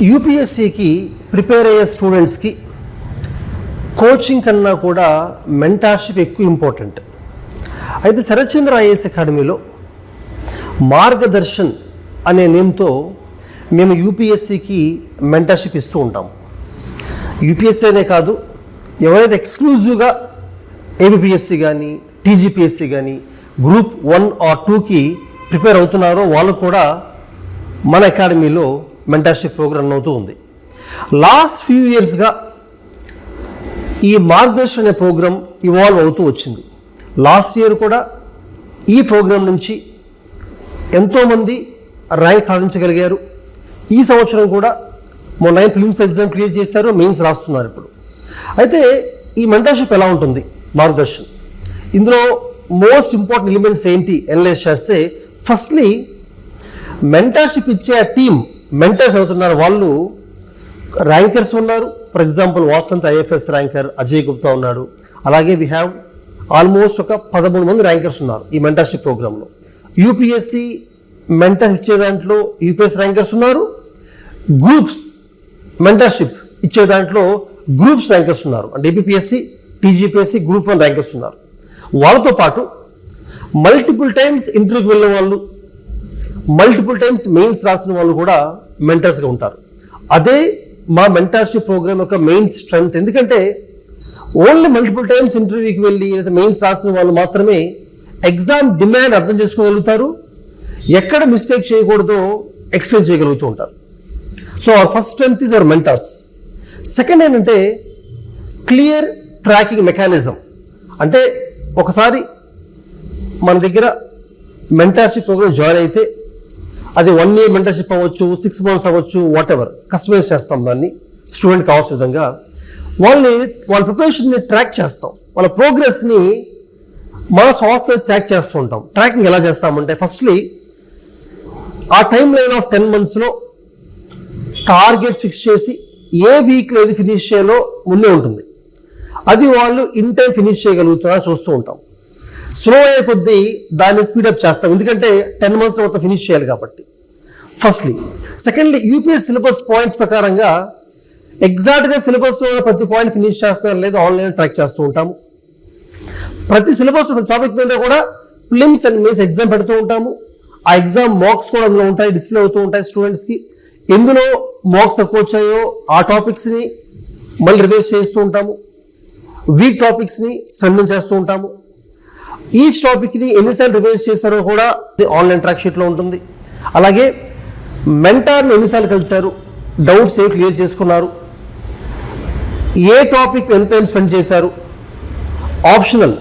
యూపీఎస్సీకి prepare అయ్యే స్టూడెంట్స్కి coaching కన్నా కూడా మెంటార్షిప్ ఎక్కువ ఇంపార్టెంట్. అయితే శరత్చంద్ర ఐఏఎస్ అకాడమీలో మార్గదర్శన్ అనే నేమ్తో మేము యూపీఎస్సీకి మెంటార్షిప్ ఇస్తూ ఉంటాము. యూపీఎస్సీ అనే కాదు, ఎవరైతే ఎక్స్క్లూజివ్గా ఏబిపిఎస్సి కానీ టీజీపీఎస్సి కానీ గ్రూప్ 1 or 2కి ప్రిపేర్ అవుతున్నారో వాళ్ళు కూడా మన అకాడమీలో మెంటార్షిప్ ప్రోగ్రామ్ అవుతూ ఉంది. లాస్ట్ ఫ్యూ ఇయర్స్గా ఈ మార్గదర్శన్ అనే ప్రోగ్రామ్ ఇవాల్వ్ అవుతూ వచ్చింది. లాస్ట్ ఇయర్ కూడా ఈ ప్రోగ్రామ్ నుంచి ఎంతోమంది ర్యాంక్ సాధించగలిగారు. ఈ సంవత్సరం కూడా మొన్న ప్రిలిమ్స్ ఎగ్జామ్ క్లియర్ చేశారు, మెయిన్స్ రాస్తున్నారు ఇప్పుడు. అయితే ఈ మెంటర్షిప్ ఎలా ఉంటుంది మార్గదర్శన్, ఇందులో మోస్ట్ ఇంపార్టెంట్ ఎలిమెంట్స్ ఏంటి అనలైజ్ చేస్తే, ఫస్ట్లీ మెంటర్షిప్ ఇచ్చే టీమ్ మెంటర్స్ అవుతున్నారు వాళ్ళు ర్యాంకర్స్ ఉన్నారు. For example Vasanth IFS ranker Ajay Gupta ఉన్నాడు. అలాగే వీ హ్యావ్ ఆల్మోస్ట్ ఒక 13 మంది ర్యాంకర్స్ ఉన్నారు ఈ మెంటర్షిప్ ప్రోగ్రాంలో. యూపీఎస్సి మెంటర్ ఇచ్చే దాంట్లో యూపీఎస్ ర్యాంకర్స్ ఉన్నారు. గ్రూప్స్ మెంటర్షిప్ ఇచ్చే దాంట్లో గ్రూప్స్ ర్యాంకర్స్ ఉన్నారు. అంటే ఏపీఎస్సి టీజీపీఎస్సి గ్రూప్ 1 ర్యాంకర్స్ ఉన్నారు. వాళ్ళతో పాటు మల్టిపుల్ టైమ్స్ ఇంటర్వ్యూకి వెళ్ళిన వాళ్ళు, మల్టిపుల్ టైమ్స్ మెయిన్స్ రాసిన వాళ్ళు కూడా మెంటర్స్గా ఉంటారు. అదే మా మెంటర్షిప్ ప్రోగ్రామ్ యొక్క మెయిన్ స్ట్రెంగ్త్. ఎందుకంటే ఓన్లీ మల్టిపుల్ టైమ్స్ ఇంటర్వ్యూకి వెళ్ళి లేదా మెయిన్స్ రాసిన వాళ్ళు మాత్రమే ఎగ్జామ్ డిమాండ్ అర్థం చేసుకోగలుగుతారు, ఎక్కడ మిస్టేక్ చేయకూడదో ఎక్స్ప్లెయిన్ చేయగలుగుతూ ఉంటారు. So our first strength is our mentors. Second ఏంటంటే క్లియర్ ట్రాకింగ్ మెకానిజం. అంటే ఒకసారి మన దగ్గర మెంటర్షిప్ ప్రోగ్రామ్ జాయిన్ అయితే అది 1 year మెంటర్షిప్ అవ్వచ్చు, 6 months అవ్వచ్చు, వాట్ ఎవర్ కస్టమైజ్ చేస్తాం దాన్ని స్టూడెంట్ కావాల్సిన విధంగా. వాళ్ళ ప్రిపరేషన్ని ట్రాక్ చేస్తాం, వాళ్ళ ప్రోగ్రెస్ని మన సాఫ్ట్వేర్ ట్రాక్ చేస్తూ ఉంటాం. ట్రాకింగ్ ఎలా చేస్తామంటే ఫస్ట్లీ ఆ టైం లైన్ ఆఫ్ 10 monthsలో టార్గెట్స్ ఫిక్స్ చేసి ఏ వీక్లో ఏది ఫినిష్ చేయాలో ముందే ఉంటుంది. అది వాళ్ళు ఇన్ టైం ఫినిష్ చేయగలుగుతారా చూస్తూ ఉంటాం. స్లో అయ్యే కొద్దీ దాన్ని స్పీడప్ చేస్తాం, ఎందుకంటే 10 months మొత్తం ఫినిష్ చేయాలి కాబట్టి. Firstly. Secondly UPS syllabus points ప్రకారంగా ఎగ్జాక్ట్గా సిలబస్లో ప్రతి పాయింట్ ఫినిష్ చేస్తారో లేదో ఆన్లైన్ ట్రాక్ చేస్తూ ఉంటాము. ప్రతి సిలబస్ టాపిక్ మీద కూడా ప్రిలిమ్స్ అండ్ మెయిన్స్ ఎగ్జామ్ పెడుతూ ఉంటాము. ఆ ఎగ్జామ్ మార్క్స్ కూడా అందులో ఉంటాయి, డిస్ప్లే అవుతూ ఉంటాయి స్టూడెంట్స్కి. ఎందులో మార్క్స్ తక్కువ వచ్చాయో ఆ టాపిక్స్ని మళ్ళీ రివైజ్ చేస్తూ ఉంటాము. వీక్ టాపిక్స్ని స్ట్రెంథెన్ చేస్తూ ఉంటాము. ఈచ్ టాపిక్ని ఎన్నిసార్లు రివైజ్ చేశారో కూడా ఆన్లైన్ ట్రాక్ షీట్లో ఉంటుంది. అలాగే మెంటార్ని ఎన్నిసార్లు కలిశారు, డౌట్స్ ఏ క్లియర్ చేసుకున్నారు, ఏ టాపిక్ ఎంత టైం స్పెండ్ చేశారు, optional,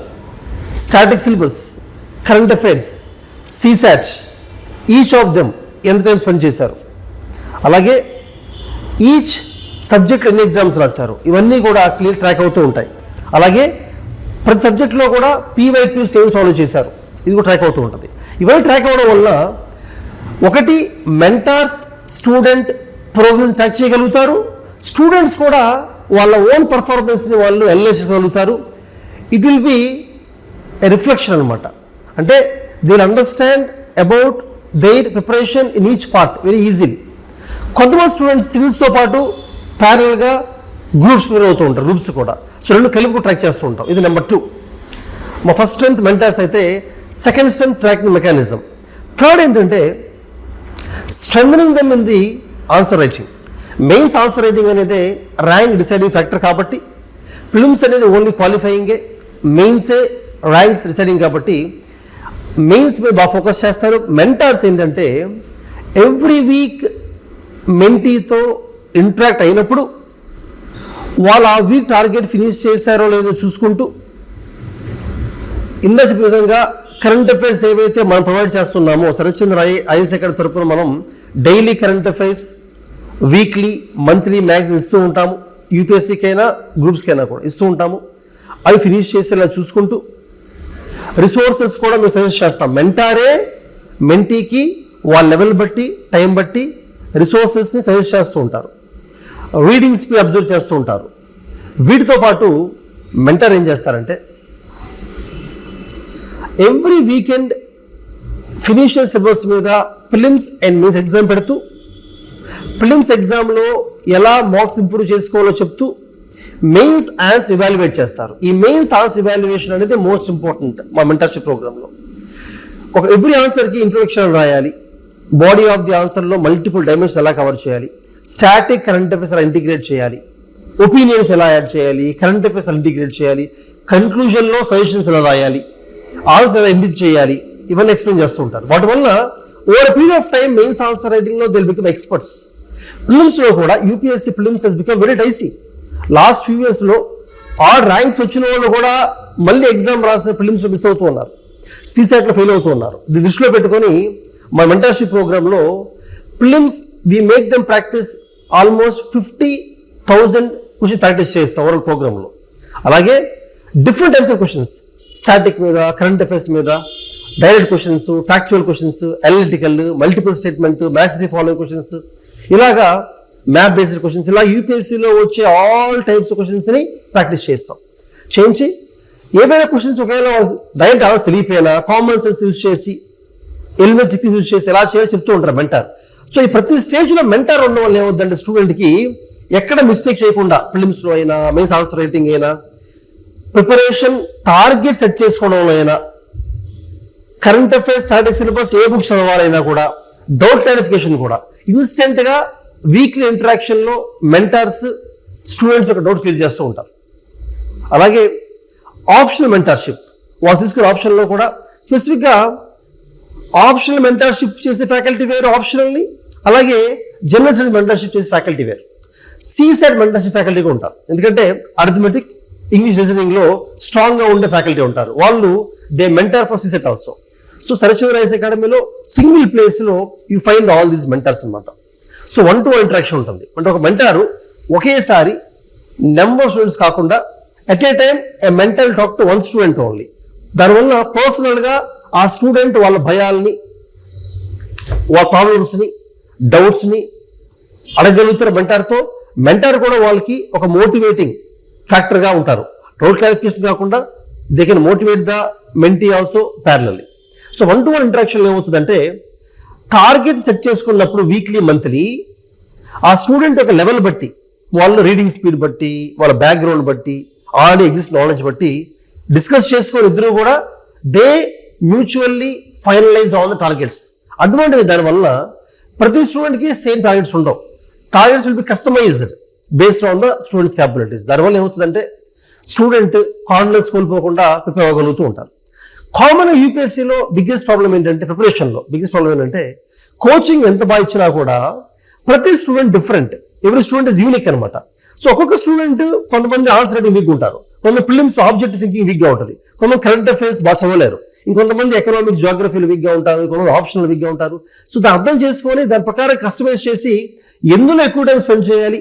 static syllabus, current affairs, CSAT, each of them ఎంత టైం స్పెండ్ చేశారు, అలాగే ఈచ్ సబ్జెక్ట్ ఎన్ని ఎగ్జామ్స్ రాశారు, ఇవన్నీ కూడా క్లియర్ ట్రాక్ అవుతూ ఉంటాయి. అలాగే ప్రతి సబ్జెక్ట్లో కూడా పీవైక్యూస్ ఏం సాల్వ్ చేశారు, ఇది కూడా ట్రాక్ అవుతూ ఉంటుంది. ఇవన్నీ ట్రాక్ అవ్వడం వల్ల ఒకటి మెంటార్స్ స్టూడెంట్ ప్రోగ్రెస్ ట్రాక్ చేయగలుగుతారు, స్టూడెంట్స్ కూడా వాళ్ళ ఓన్ పర్ఫార్మెన్స్ని వాళ్ళు అనలైజ్ చేయగలుగుతారు. It will be a reflection అనమాట. అంటే they will understand about their preparation in each part very easily. కొంతమంది స్టూడెంట్స్ సివిల్స్తో పాటు ప్యారల్గా గ్రూప్స్ ప్రిపేర్ అవుతూ ఉంటారు, గ్రూప్స్ కూడా. సో రెండు కలిపి ట్రాక్ చేస్తూ ఉంటాం. ఇది నెంబర్ 2. మా ఫస్ట్ స్ట్రెంత్ మెంటర్స్ అయితే, second strength tracking mechanism. Third ఏంటంటే strengthening them in the answer writing. Mains answer writing అనేది ర్యాంక్ డిసైడింగ్ ఫ్యాక్టర్ కాబట్టి, ప్రిలిమ్స్ అనేది ఓన్లీ క్వాలిఫైయింగే, మెయిన్సే ర్యాంక్స్ డిసైడింగ్ కాబట్టి మెయిన్స్ మీద బాగా ఫోకస్ చేస్తారు. మెంటర్స్ ఏంటంటే ఎవ్రీ వీక్ మెంటీతో ఇంటరాక్ట్ అయినప్పుడు వాళ్ళు ఆ వీక్ టార్గెట్ ఫినిష్ చేశారో లేదో చూసుకుంటూ, ఇందా చెప్పే విధంగా కరెంట్ అఫైర్స్ ఏవైతే మనం ప్రొవైడ్ చేస్తున్నామో శరత్చంద్ర ఐఏఎస్ అకాడమీ తరపున మనం daily current affairs, weekly, monthly magazine ఇస్తూ ఉంటాము. యూపీఎస్సీకైనా గ్రూప్స్కైనా కూడా ఇస్తూ ఉంటాము. అవి ఫినిష్ చేసేలా చూసుకుంటూ రిసోర్సెస్ కూడా మేము సజెస్ట్ చేస్తాం. మెంటారే మెంటీకి వాళ్ళ లెవెల్ బట్టి, టైం బట్టి రిసోర్సెస్ని సజెస్ట్ చేస్తూ ఉంటారు. రీడింగ్ స్పీడ్ అబ్జర్వ్ చేస్తూ ఉంటారు. వీటితో పాటు మెంటర్ ఏం చేస్తారంటే ఎవ్రీ వీకెండ్ ఫినిషియల్ సిలబస్ మీద ప్రిలిమ్స్ అండ్ మెయిన్స్ ఎగ్జామ్ పెడుతూ ప్రిలిమ్స్ ఎగ్జామ్లో ఎలా మార్క్స్ ఇంప్రూవ్ చేసుకోవాలో చెప్తూ మెయిన్స్ ఆన్సర్ ఇవాల్యుయేట్ చేస్తారు. ఈ మెయిన్స్ ఆన్సర్ ఇవాల్యుయేషన్ అనేది మోస్ట్ ఇంపార్టెంట్ మా మెంటర్షిప్ ప్రోగ్రాంలో. ఒక ఎవ్రీ ఆన్సర్కి ఇంట్రొడక్షన్ రాయాలి, బాడీ ఆఫ్ ది ఆన్సర్లో మల్టిపుల్ డైమెన్షన్స్ ఎలా కవర్ చేయాలి, స్టాటిక్ కరెంట్ అఫైర్స్ ఎలా ఇంటిగ్రేట్ చేయాలి, ఒపీనియన్స్ ఎలా యాడ్ చేయాలి, కరెంట్ అఫైర్స్ ఎలా ఇంటిగ్రేట్ చేయాలి, కన్క్లూజన్లో సజెషన్స్ ఎలా రాయాలి, ఆన్సర్ ఎలా ఎండిట్ చేయాలి, ఇవన్నీ ఎక్స్ప్లెయిన్ చేస్తూ ఉంటారు. వాటి వల్ల over period of time mains answer రైటింగ్లో దే విల్ బికమ్ ఎక్స్పర్ట్స్. ప్రిలిమ్స్లో కూడా UPSC prelims has become very dicey. Last few ఇయర్స్లో ఆల్ ర్యాంక్స్ వచ్చిన వాళ్ళు కూడా మళ్ళీ ఎగ్జామ్ రాసిన ప్రిలిమ్స్లో మిస్ అవుతూ ఉన్నారు, సీసెట్లో ఫెయిల్ అవుతూ ఉన్నారు. ఇది దృష్టిలో పెట్టుకొని మా మెంటర్షిప్ ప్రోగ్రాంలో prelims we make them practice almost 50,000 question practice చేస్తాం ఓవరాల్ ప్రోగ్రాంలో. అలాగే different types of questions, static మీద, కరెంట్ అఫైర్స్ మీద, direct questions, factual questions, analytical, multiple statement, match the following questions, ఇలాగా మ్యాప్ బేస్డ్ క్వశ్చన్స్, ఇలా యూపీఎస్సీలో వచ్చే ఆల్ టైప్స్ ఆఫ్ క్వశ్చన్స్ని ప్రాక్టీస్ చేయించి ఏవైనా క్వశ్చన్స్ ఒకవేళ డైరెక్ట్ ఆన్సర్ తెలియపోయినా కామన్ సెన్స్ యూజ్ చేసి, ఎలిమెంట్ టెక్నిక్స్ యూజ్ చేసి ఎలా చేయాలో చెప్తూ ఉంటారు మెంటార్. సో ఈ ప్రతి స్టేజ్లో మెంటార్ ఉండడం వల్ల ఏమవుతుందంటే స్టూడెంట్కి ఎక్కడ మిస్టేక్ చేయకుండా ప్రిలిమ్స్లో అయినా, మెయిన్స్ ఆన్సర్ రైటింగ్ అయినా, ప్రిపరేషన్ టార్గెట్ సెట్ చేసుకోవడంలో అయినా, కరెంట్ అఫైర్స్, స్టాటిక్ సిలబస్ ఏ బుక్స్ చదవాలైనా కూడా, డౌట్ క్లారిఫికేషన్ కూడా ఇన్స్టెంట్గా వీక్లీ ఇంటరాక్షన్లో మెంటార్స్ స్టూడెంట్స్ యొక్క డౌట్స్ క్లియర్ చేస్తూ ఉంటారు. అలాగే ఆప్షనల్ మెంటార్షిప్, వాళ్ళు తీసుకునే ఆప్షన్లో కూడా స్పెసిఫిక్గా ఆప్షనల్ మెంటార్షిప్ చేసే ఫ్యాకల్టీ వేరు ఆప్షనల్ని, అలాగే జనరల్ స్టడీస్ మెంటార్షిప్ చేసే ఫ్యాకల్టీ వేరు, సీసెట్ మెంటార్షిప్ ఫ్యాకల్టీగా ఉంటారు. ఎందుకంటే అరిథమెటిక్, ఇంగ్లీష్ రీజనింగ్లో స్ట్రాంగ్గా ఉండే ఫ్యాకల్టీ ఉంటారు, వాళ్ళు they mentor for CSAT also. So Sarathchandra IAS అకాడమీలో సింగిల్ ప్లేస్లో you find all these mentors అనమాట. సో 1-to-1 ఇంటరాక్షన్ ఉంటుంది. అంటే ఒక మెంటారు ఒకేసారి నెంబర్ స్టూడెంట్స్ కాకుండా at a time a mentor talk to 1 student only. దానివల్ల పర్సనల్గా ఆ స్టూడెంట్ వాళ్ళ భయాల్ని, వాళ్ళ ప్రాబ్లమ్స్ని, డౌట్స్ని అడగలుగుతారు మెంటార్తో. మెంటార్ కూడా వాళ్ళకి ఒక మోటివేటింగ్ ఫ్యాక్టర్గా ఉంటారు. డౌట్ క్లారిఫికేషన్ కాకుండా they can motivate the mentee also parallelly. So 1-to-1 interaction ఏమవుతుందంటే టార్గెట్ సెట్ చేసుకున్నప్పుడు వీక్లీ, మంత్లీ ఆ స్టూడెంట్ యొక్క లెవెల్ బట్టి, వాళ్ళ రీడింగ్ స్పీడ్ బట్టి, వాళ్ళ బ్యాక్గ్రౌండ్ బట్టి, ఆల్రెడీ ఎగ్జిస్ట్ నాలెడ్జ్ బట్టి డిస్కస్ చేసుకొని ఇద్దరు కూడా they mutually finalise on the targets. Advantage దానివల్ల ప్రతి స్టూడెంట్కి సేమ్ టార్గెట్స్ ఉండవు. Targets will be customised based on the students capabilities. దానివల్ల ఏమవుతుందంటే స్టూడెంట్ కాన్ఫిడెన్స్ కోల్పోకుండా ప్రిపేర్ అవ్వగలుగుతూ ఉంటారు. కామన్ యూపీఎస్సీలో బిగ్గెస్ట్ ప్రాబ్లం ఏంటంటే, ప్రిపరేషన్లో బిగ్గెస్ట్ ప్రాబ్లం ఏంటంటే కోచింగ్ ఎంత బాగా ఇచ్చినా కూడా ప్రతి student different, every student is unique అనమాట. సో ఒక్కొక్క స్టూడెంట్, కొంతమంది ఆన్సర్ రైటింగ్ వీక్గా ఉంటారు, కొంతమంది ప్రిలిమ్స్ ఆబ్జెక్టివ్ థింకింగ్ వీక్గా ఉంటుంది, కొంతమంది కరెంట్ అఫైర్స్ బాగా చదవలేరు, ఇంకొంతమంది ఎకనామిక్స్, జాగ్రఫీలు వీక్గా ఉంటారు, కొంతమంది ఆప్షనల్ వీక్గా ఉంటారు. సో దాన్ని అర్థం చేసుకొని దాని ప్రకారం కస్టమైజ్ చేసి ఎందులో ఎక్కువ టైం స్పెండ్ చేయాలి,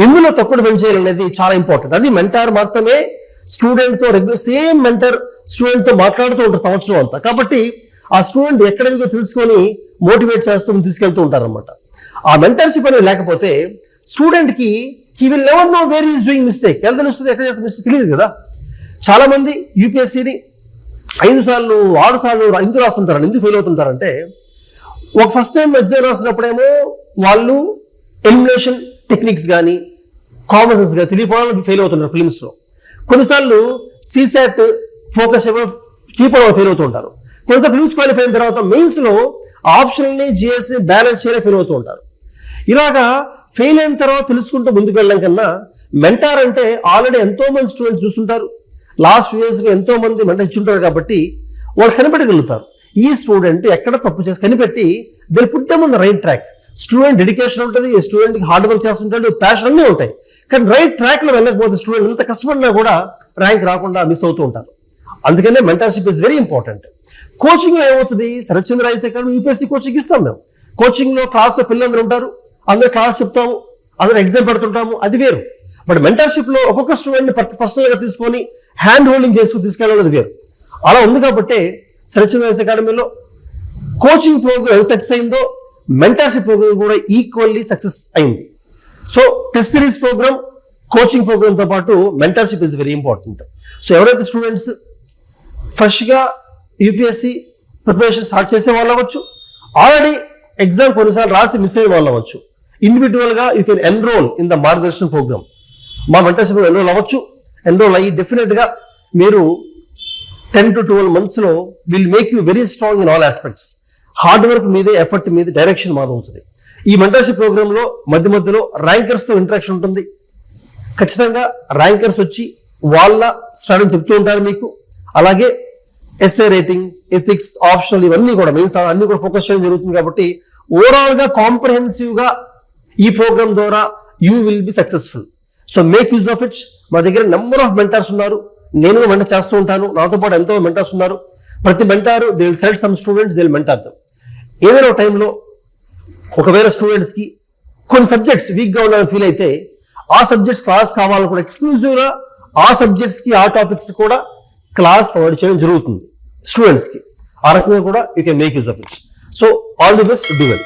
ఎందులో తక్కువ స్పెండ్ చేయాలి అనేది చాలా ఇంపార్టెంట్. అది మెంటార్ మాత్రమే స్టూడెంట్తో రెగ్యులర్ సేమ్ మెంటర్ స్టూడెంట్తో మాట్లాడుతూ ఉంటారు సంవత్సరం అంతా. కాబట్టి ఆ స్టూడెంట్ ఎక్కడెక్కడో తెలుసుకొని మోటివేట్ చేస్తూ తీసుకెళ్తూ ఉంటారు అనమాట. ఆ మెంటర్షిప్ అనేది లేకపోతే స్టూడెంట్కి he will never know where is doing mistake. ఎలా తెలుస్తుంది ఎక్కడ చేస్తే మిస్టేక్ తెలియదు కదా. చాలామంది యూపీఎస్సీని 5 సార్లు 6 సార్లు ఎందుకు రాస్తుంటారు, ఎందుకు ఫెయిల్ అవుతుంటారంటే, ఒక ఫస్ట్ టైం ఎగ్జామ్ రాసినప్పుడేమో వాళ్ళు ఎలిమినేషన్ టెక్నిక్స్ కానీ కామన్ సెన్స్ కానీ తెలియకపోవడం ఫెయిల్ అవుతుంటారు ఫిలిమ్స్లో. కొన్నిసార్లు సీసాట్ ఫోకస్ చీపడం ఫెయిల్ అవుతూ ఉంటారు. కొన్నిసార్లు ఫిలిమ్స్ క్వాలిఫై అయిన తర్వాత మెయిన్స్లో ఆప్షన్ని, జిఎస్ని బ్యాలెన్స్ చేయలే ఫెయిల్ అవుతూ ఉంటారు. ఇలాగా ఫెయిల్ అయిన తర్వాత తెలుసుకుంటూ ముందుకు వెళ్ళడం కన్నా మెంటార్ అంటే ఆల్రెడీ ఎంతో మంది స్టూడెంట్స్ చూస్తుంటారు, లాస్ట్ ఫ్యూ ఇయర్స్గా ఎంతో మంది మెంటర్ ఇచ్చుంటారు కాబట్టి వాళ్ళు కనిపెట్టగలుగుతారు. ఈ స్టూడెంట్ ఎక్కడ తప్పు చేసి కనిపెట్టి they put them on the right track. Student dedication ఉంటుంది, స్టూడెంట్కి హార్డ్ వర్క్ చేస్తుంటాడు, ప్యాషన్ అన్నీ ఉంటాయి, కానీ రైట్ ట్రాక్లో వెళ్ళకపోతే స్టూడెంట్ ఎంత కష్టపడినా కూడా ర్యాంక్ రాకుండా మిస్ అవుతూ ఉంటారు. అందుకనే మెంటర్షిప్ ఇస్ వెరీ ఇంపార్టెంట్. కోచింగ్లో ఏమవుతుంది, Sarathchandra IAS academy UPSC coaching ఇస్తాం మేము. కోచింగ్లో క్లాస్లో పిల్లలందరూ ఉంటారు, అందరూ క్లాస్ చెప్తాము, అందరూ ఎగ్జామ్ పెడుతుంటాము, అది వేరు. బట్ మెంటర్షిప్లో ఒక్కొక్క స్టూడెంట్ని పర్సనల్గా తీసుకొని హ్యాండ్ హోల్డింగ్ చేసుకుని తీసుకెళ్ళడం వేరు. అలా ఉంది కాబట్టి శరత్చంద్ర ఐఏఎస్ అకాడమీలో కోచింగ్ ప్రోగ్రామ్ ఎంత సక్సెస్ అయిందో మెంటర్షిప్ ప్రోగ్రామ్ కూడా ఈక్వల్లీ సక్సెస్ అయింది. So test series program, coaching ప్రోగ్రామ్తో పాటు mentorship is very important. So ఎవరైతే స్టూడెంట్స్ ఫ్రెష్గా యూపీఎస్సీ ప్రిపరేషన్ స్టార్ట్ చేసే వాళ్ళు అవ్వచ్చు, ఆల్రెడీ ఎగ్జామ్ కొన్నిసార్లు రాసి మిస్ అయ్యే వాళ్ళు అవ్వచ్చు, ఇండివిజువల్గా you can enroll in the Margadarshan program. మా మెంటర్షిప్ ఎన్రోల్ అవ్వచ్చు. ఎన్రోల్ అయ్యి డెఫినెట్గా మీరు 10 to 12 monthsలో will make you very strong in all aspects. Hard work మీదే, ఎఫర్ట్ మీద డైరెక్షన్ మాదవుతుంది. ఈ మెంటర్షిప్ ప్రోగ్రాంలో మధ్య మధ్యలో ర్యాంకర్స్తో ఇంటరాక్షన్ ఉంటుంది. ఖచ్చితంగా ర్యాంకర్స్ వచ్చి వాళ్ళ స్ట్రాటజీ చెప్తూ ఉంటారు మీకు. అలాగే ఎస్ఏ రేటింగ్, ఎథిక్స్, ఆప్షనల్ ఇవన్నీ కూడా మెయిన్స్ అన్ని కూడా ఫోకస్ చేయడం జరుగుతుంది. కాబట్టి ఓవరాల్గా కాంప్రహెన్సివ్గా ఈ ప్రోగ్రామ్ ద్వారా you will be successful. So make use of it. మా దగ్గర నెంబర్ ఆఫ్ మెంటర్స్ ఉన్నారు. నేను మెంటర్ చేస్తూ ఉంటాను. నాతో పాటు ఎంతో మెంటర్స్ ఉన్నారు. ప్రతి mentor they will select some students, they will mentor them. ఏదైనా ఒక టైంలో ఒకవేళ స్టూడెంట్స్కి కొన్ని సబ్జెక్ట్స్ వీక్గా ఉండాలని ఫీల్ అయితే ఆ సబ్జెక్ట్స్ క్లాస్ కావాలని కూడా ఎక్స్క్లూజివ్గా ఆ సబ్జెక్ట్స్కి, ఆ టాపిక్స్ కూడా క్లాస్ ప్రొవైడ్ చేయడం జరుగుతుంది స్టూడెంట్స్కి. ఆ రకంగా కూడా you can make use of it. So all the best, do well.